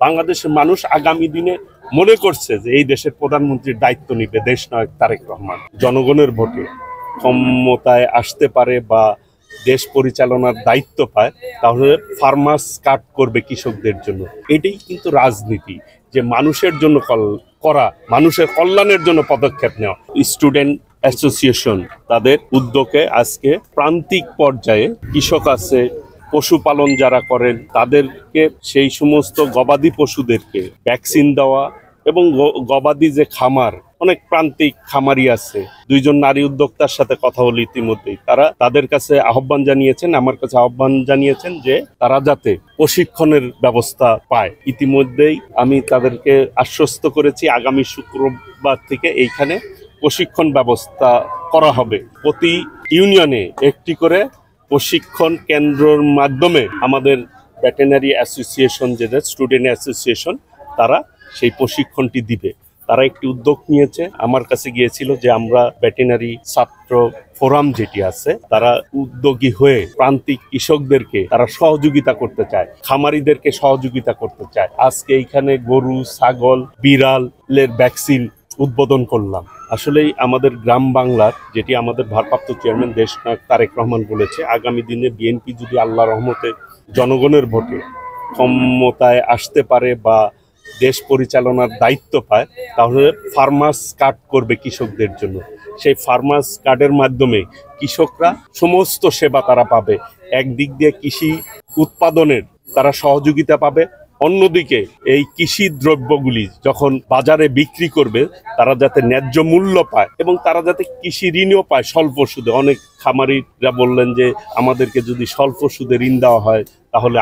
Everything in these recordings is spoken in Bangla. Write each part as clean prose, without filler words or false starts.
বাংলাদেশের মানুষ আগামী দিনে মনে করছে যে এই দেশের প্রধানমন্ত্রীর দায়িত্ব নিবে দেশনায়ক তারেক রহমান। জনগণের ভোটে ক্ষমতায় আসতে পারে বা দেশ পরিচালনার দায়িত্ব পায়, তাহলে ফার্মার্স কাট করবে কৃষকদের জন্য। এটাই কিন্তু রাজনীতি, যে মানুষের জন্য করা, মানুষের কল্যাণের জন্য পদক্ষেপ নেওয়া। স্টুডেন্ট অ্যাসোসিয়েশন তাদের উদ্যোগে আজকে প্রান্তিক পর্যায়ে কৃষক আছে, পশুপালন যারা করেন তাদেরকে, সেই সমস্ত গবাদি পশুদেরকে ভ্যাকসিন দেওয়া এবং গবাদি যে খামার, অনেক প্রান্তিক খামারি আছে, দুইজন নারী উদ্যোক্তার সাথে কথা হলো ইতিমধ্যেই। তারা তাদের কাছে আহ্বান জানিয়েছেন, আমার কাছে আহ্বান জানিয়েছেন যে তারা যাতে প্রশিক্ষণের ব্যবস্থা পায়। ইতিমধ্যেই আমি তাদেরকে আশ্বস্ত করেছি আগামী শুক্রবার থেকে এইখানে প্রশিক্ষণ ব্যবস্থা করা হবে। প্রতি ইউনিয়নে একটি করে প্রশিক্ষণ কেন্দ্রের মাধ্যমে আমাদের ভেটেরিনারি অ্যাসোসিয়েশন, যেটা স্টুডেন্ট অ্যাসোসিয়েশন, তারা সেই প্রশিক্ষণটি দিবে। তারা একটি উদ্যোগ নিয়েছে, আমার কাছে গিয়েছিল যে আমরা ভেটেরিনারি ছাত্র ফোরাম যেটি আছে, তারা উদ্যোগী হয়ে প্রান্তিক কৃষকদেরকে তারা সহযোগিতা করতে চায়, খামারিদেরকে সহযোগিতা করতে চায়। আজকে এইখানে গরু, ছাগল, বিড়ালের ভ্যাকসিন উদ্বোধন করলাম। আসলেই আমাদের গ্রাম বাংলার, যেটি আমাদের ভারপ্রাপ্ত চেয়ারম্যান দেশনায়ক তারেক রহমান বলেছে, আগামী দিনে বিএনপি যদি আল্লাহ রহমতে জনগণের ভোটে ক্ষমতায় আসতে পারে বা দেশ পরিচালনার দায়িত্ব পায়, তাহলে ফার্মার্স কার্ড করবে কৃষকদের জন্য। সেই ফার্মার্স কার্ডের মাধ্যমে কৃষকরা সমস্ত সেবা তারা পাবে। একদিক দিয়ে কৃষি উৎপাদনের তারা সহযোগিতা পাবে, অন্যদিকে এই কৃষি দ্রব্যগুলি যখন বাজারে বিক্রি করবে তারা যাতে ন্যায্য মূল্য পায় এবং তারা যাতে কৃষি ঋণও পায় স্বল্প সুদে। অনেক খামারিরা বললেন যে আমাদেরকে যদি স্বল্প সুদে ঋণ দেওয়া হয় তাহলে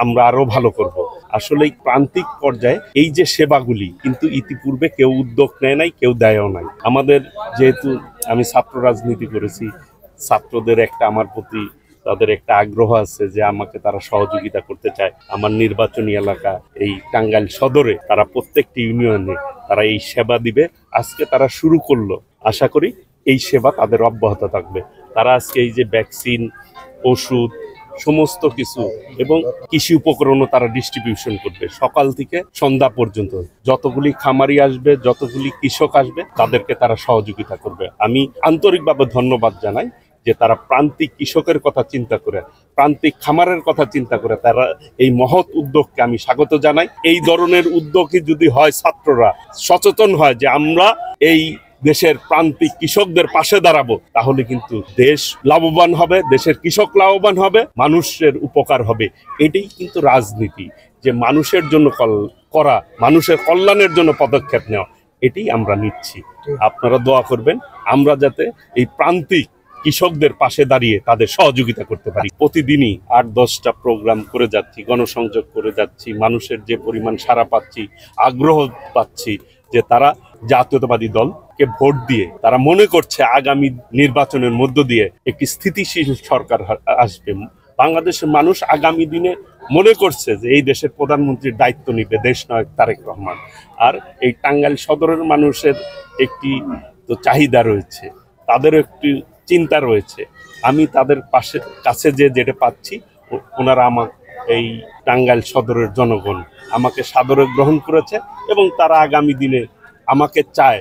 আমরা আরো ভালো করব। আসলে প্রান্তিক পর্যায়ে এই যে সেবাগুলি কিন্তু ইতিপূর্বে কেউ উদ্যোগ নেয় নাই, কেউ দেয়ও নাই। আমাদের যেহেতু আমি ছাত্র রাজনীতি করেছি, ছাত্রদের একটা আমার প্রতি তাদের একটা আগ্রহ আছে যে আমাকে তারা সহযোগিতা করতে চায়। আমার নির্বাচনী এলাকা এই টাঙ্গাইল সদরে তারা প্রত্যেকটি ইউনিয়নে তারা এই সেবা দিবে। আজকে তারা শুরু করলো, আশা করি এই সেবা তাদের অব্যাহত থাকবে। তারা আজকে এই যে ভ্যাকসিন, ওষুধ, সমস্ত কিছু এবং কৃষি উপকরণও তারা ডিস্ট্রিবিউশন করবে সকাল থেকে সন্ধ্যা পর্যন্ত। যতগুলি খামারি আসবে, যতগুলি কৃষক আসবে, তাদেরকে তারা সহযোগিতা করবে। আমি আন্তরিকভাবে ধন্যবাদ জানাই যে তারা প্রান্তিক কৃষকের কথা চিন্তা করে, প্রান্তিক খামারের কথা চিন্তা করে তারা এই মহৎ উদ্যোগকে আমি স্বাগত জানাই। এই ধরনের উদ্যোগই যদি হয়, ছাত্ররা সচেতন হয় যে আমরা এই দেশের প্রান্তিক কৃষকদের পাশে দাঁড়াবো, তাহলে কিন্তু দেশ লাভবান হবে, দেশের কৃষক লাভবান হবে, মানুষের উপকার হবে। এটাই কিন্তু রাজনীতি, যে মানুষের জন্য করা, মানুষের কল্যাণের জন্য পদক্ষেপ নেওয়া। এটাই আমরা নিচ্ছি। আপনারা দোয়া করবেন আমরা যাতে এই প্রান্তিক কৃষকদের পাশে দাঁড়িয়ে তাদের সহযোগিতা করতে পারি। প্রতিদিনই 8-10টা প্রোগ্রাম করে যাচ্ছি, গণসংযোগ করে যাচ্ছি। মানুষের যে পরিমাণ সাড়া পাচ্ছি, আগ্রহ পাচ্ছি যে তারা জাতীয়তাবাদী দলকে ভোট দিয়ে তারা মনে করছে আগামী নির্বাচনের মধ্য দিয়ে একটি স্থিতিশীল সরকার আসবে। বাংলাদেশের মানুষ আগামী দিনে মনে করছে যে এই দেশের প্রধানমন্ত্রীর দায়িত্ব নিবে দেশনায়ক তারেক রহমান। আর এই টাঙ্গাইল সদরের মানুষের একটি তো চাহিদা রয়েছে, তাদের একটি চিন্তা রয়েছে। আমি তাদের কাছে যেটা পাচ্ছি, ওনারা আমার এই টাঙ্গাইল সদরের জনগণ আমাকে সাদরে গ্রহণ করেছে এবং তারা আগামী দিনে আমাকে চায়